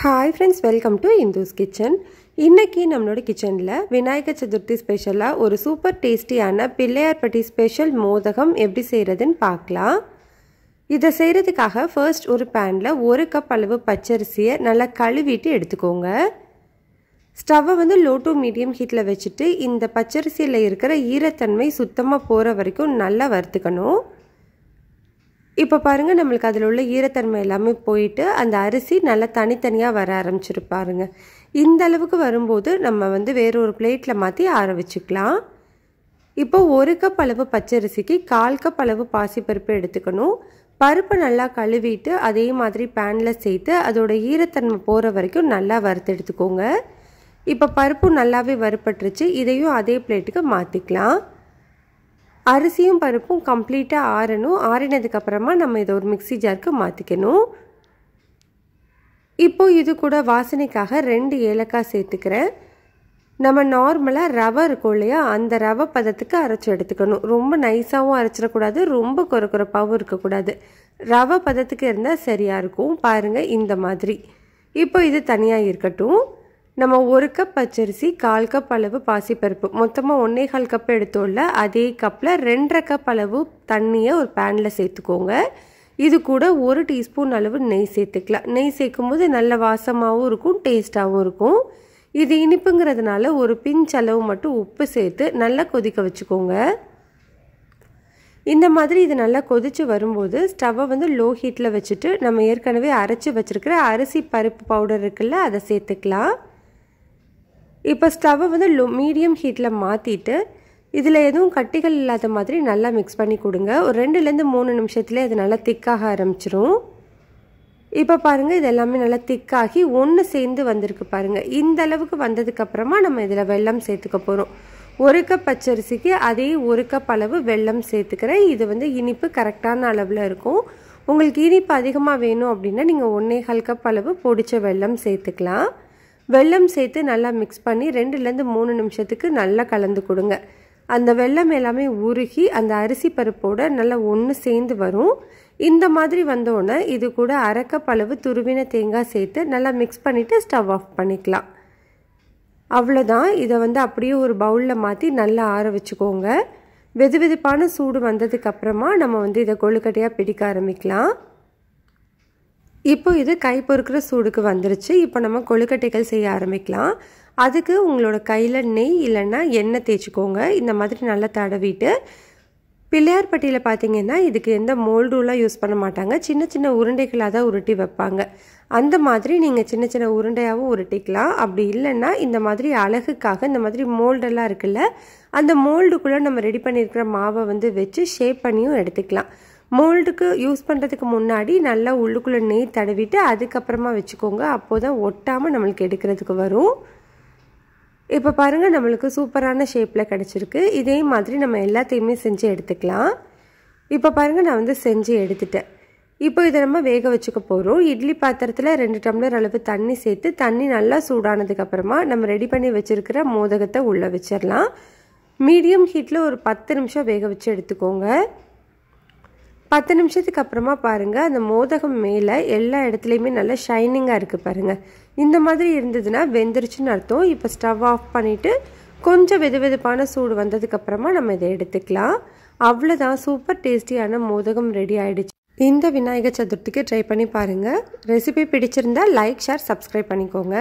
Hi friends, welcome to Indu's Kitchen. இன்னைக்கு நம்மளோட கிச்சன்ல விநாயகர் சதுர்த்தி ஸ்பெஷலா ஒரு சூப்பர் டேஸ்டியான பிள்ளையார்பட்டி ஸ்பெஷல் மோதகம் எப்படி செய்யறதுன்னு பார்க்கலாம். இத செய்யறதுக்காக ஃபர்ஸ்ட் ஒரு panல 1 கப் அளவு பச்சரிசியை நல்லா கழுவிட்டு எடுத்துக்கோங்க. ஸ்டவ்வை வந்து லோ டு மீடியம் ஹீட்ல வச்சிட்டு இந்த பச்சரிசியில இருக்கிற ஈரத்தன்மை சுத்தமா போற வரைக்கும் நல்லா வறுத்துக்கணும். இப்போ பாருங்க நமக்கு அதில் உள்ள ஈரத்தன்மை எல்லாமே போயிட்டு அந்த அரிசி நல்லா தனித்தனியாக வர ஆரம்பிச்சிருப்பாருங்க. இந்த அளவுக்கு வரும்போது நம்ம வந்து வேறொரு பிளேட்டில் மாற்றி ஆற வச்சுக்கலாம். இப்போ 1 கப் அளவு பச்சரிசிக்கு 1/4 கப் அளவு பாசிப்பருப்பு எடுத்துக்கணும். பருப்பை நல்லா கழுவிட்டு அதே மாதிரி பேனில் சேர்த்து அதோட ஈரத்தன்மை போகிற வரைக்கும் நல்லா வறுத்து எடுத்துக்கோங்க. இப்போ பருப்பும் நல்லாவே வறுப்பட்டுருச்சு. இதையும் அதே பிளேட்டுக்கு மாற்றிக்கலாம். அரிசியும் பருப்பும் கம்ப்ளீட்டாக ஆறணும். ஆறினதுக்கு அப்புறமா நம்ம இதை ஒரு மிக்ஸி ஜாருக்கு மாற்றிக்கணும். இப்போ இது கூட வாசனைக்காக 2 ஏலக்காய் சேர்த்துக்கிறேன். நம்ம நார்மலாக ரவை இருக்கும் இல்லையா, அந்த ரவை பதத்துக்கு அரைச்சி எடுத்துக்கணும். ரொம்ப நைஸாகவும் அரைச்சிடக்கூடாது, ரொம்ப கொரப்பாகவும் இருக்கக்கூடாது. ரவை பதத்துக்கு இருந்தால் சரியாக இருக்கும். பாருங்கள் இந்த மாதிரி. இப்போ இது தனியாக இருக்கட்டும். நம்ம 1 கப் பச்சரிசி 1/4 கப் அளவு பாசிப்பருப்பு மொத்தமாக 1/4 கப் எடுத்தோம்ல, அதே கப்பில் 2.5 கப் அளவு தண்ணியை ஒரு பேனில் சேர்த்துக்கோங்க. இது கூட 1 டீஸ்பூன் அளவு நெய் சேர்த்துக்கலாம். நெய் சேர்க்கும் போது நல்ல வாசமாகவும் இருக்கும், டேஸ்டாகவும் இருக்கும். இது இனிப்புங்கிறதுனால ஒரு பிஞ்ச் அளவு மட்டும் உப்பு சேர்த்து நல்லா கொதிக்க வச்சுக்கோங்க. இந்த மாதிரி இது நல்லா கொதிச்சு வரும்போது ஸ்டவ்வை வந்து லோ ஹீட்டில் வச்சுட்டு நம்ம ஏற்கனவே அரைச்சி வச்சுருக்கிற அரிசி பருப்பு பவுடர் இருக்குல்ல, அதை சேர்த்துக்கலாம். இப்போ ஸ்டவ்வை வந்து மீடியம் ஹீட்டில் மாற்றிட்டு இதில் எதுவும் கட்டிகள் இல்லாத மாதிரி நல்லா மிக்ஸ் பண்ணி கொடுங்க. ஒரு 2லேருந்து 3 நிமிஷத்துலேயே அது நல்லா திக்காக ஆரம்பிச்சிரும். இப்போ பாருங்கள் இது எல்லாமே நல்லா திக்காகி ஒன்று சேர்ந்து வந்திருக்கு பாருங்கள். இந்த அளவுக்கு வந்ததுக்கப்புறமா நம்ம இதில் வெல்லம் சேர்த்துக்க போகிறோம். 1 கப் பச்சரிசிக்கு அதே 1 கப் அளவு வெல்லம் சேர்த்துக்கிறேன். இது வந்து இனிப்பு கரெக்டான அளவில் இருக்கும். உங்களுக்கு இனிப்பு அதிகமாக வேணும் அப்படின்னா நீங்கள் 1/4 கப் அளவு பொடிச்ச வெல்லம் சேர்த்துக்கலாம். வெல்லம் சேர்த்து நல்லா மிக்ஸ் பண்ணி 2லேருந்து 3 நிமிஷத்துக்கு நல்லா கலந்து கொடுங்க. அந்த வெல்லம் எல்லாமே உருகி அந்த அரிசி பருப்போடு நல்லா ஒன்று சேர்ந்து வரும். இந்த மாதிரி வந்தோடனே இது கூட 1/2 கப் அளவு துருவின தேங்காய் சேர்த்து நல்லா மிக்ஸ் பண்ணிவிட்டு ஸ்டவ் ஆஃப் பண்ணிக்கலாம். அவ்வளோதான். இதை வந்து அப்படியே ஒரு பவுலில் மாற்றி நல்லா ஆற வச்சுக்கோங்க. வெது வெதுப்பான சூடு வந்ததுக்கப்புறமா நம்ம வந்து இதை கொழுக்கட்டையாக பிடிக்க ஆரம்பிக்கலாம். இப்போ இது கை பொறுக்கிற சூடுக்கு வந்துருச்சு. இப்போ நம்ம கொழுக்கட்டைகள் செய்ய ஆரம்பிக்கலாம். அதுக்கு உங்களோட கையில் நெய் இல்லைன்னா எண்ணெய் தேய்ச்சிக்கோங்க. இந்த மாதிரி நல்லா தடவிட்டு பிள்ளையார்பட்டியில் பார்த்தீங்கன்னா இதுக்கு எந்த மோல்டுலாம் யூஸ் பண்ண மாட்டாங்க. சின்ன சின்ன உருண்டைகளாக தான் உருட்டி வைப்பாங்க. அந்த மாதிரி நீங்கள் சின்ன சின்ன உருண்டையாகவும் உருட்டிக்கலாம். அப்படி இல்லைன்னா இந்த மாதிரி அழகுக்காக இந்த மாதிரி மோல்டெல்லாம் இருக்குல்ல, அந்த மோல்டுக்குள்ளே நம்ம ரெடி பண்ணியிருக்கிற மாவை வந்து வச்சு ஷேப் பண்ணியும் எடுத்துக்கலாம். மோல்டுக்கு யூஸ் பண்ணுறதுக்கு முன்னாடி நல்லா உள்ளுக்குள்ளே நெய் தடவிட்டு அதுக்கப்புறமா வச்சுக்கோங்க. அப்போ தான் ஒட்டாமல் நம்மளுக்கு எடுக்கிறதுக்கு வரும். இப்போ பாருங்கள் நம்மளுக்கு சூப்பரான ஷேப்பில் கிடச்சிருக்கு. இதே மாதிரி நம்ம எல்லாத்தையுமே செஞ்சு எடுத்துக்கலாம். இப்போ பாருங்கள் நான் வந்து செஞ்சு எடுத்துட்டேன். இப்போ இதை நம்ம வேக வச்சுக்க போகிறோம். இட்லி பாத்திரத்தில் 2 டம்ளர் அளவு தண்ணி சேர்த்து தண்ணி நல்லா சூடானதுக்கப்புறமா நம்ம ரெடி பண்ணி வச்சுருக்கிற மோதகத்தை உள்ளே வச்சிடலாம். மீடியம் ஹீட்டில் ஒரு 10 நிமிஷம் வேக வச்சு எடுத்துக்கோங்க. 10 நிமிஷத்துக்கு அப்புறமா பாருங்கள் அந்த மோதகம் மேலே எல்லா இடத்துலையுமே நல்லா ஷைனிங்காக இருக்குது பாருங்கள். இந்த மாதிரி இருந்ததுன்னா வெந்துருச்சுன்னு அர்த்தம். இப்போ ஸ்டவ் ஆஃப் பண்ணிவிட்டு கொஞ்சம் வெது வெதுப்பான சூடு வந்ததுக்கப்புறமா நம்ம இதை எடுத்துக்கலாம். அவ்வளோதான், சூப்பர் டேஸ்டியான மோதகம் ரெடி ஆகிடுச்சு. இந்த விநாயகர் சதுர்த்திக்கு ட்ரை பண்ணி பாருங்கள். ரெசிபி பிடிச்சிருந்தா லைக், ஷேர், சப்ஸ்கிரைப் பண்ணிக்கோங்க.